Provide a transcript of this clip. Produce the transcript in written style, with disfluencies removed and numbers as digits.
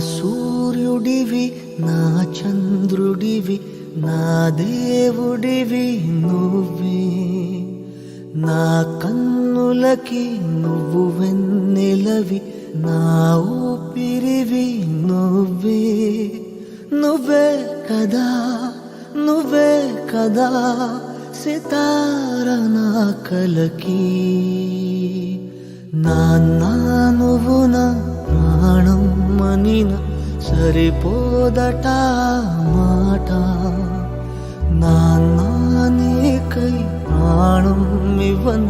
సూర్యుడివి నా చంద్రుడివి నా దేవుడివి నువ్వే, నా కన్నులకి నువ్వు వెన్నెలవి నా ఊపిరివి నువ్వే. నువ్వే కదా నువ్వే కదా సితార నా కలకి, నాన్న నువ్వు నా ప్రాణం మనిన సరిపోదట మాట. నాన్న నీకై ప్రాణం ఇవ్వన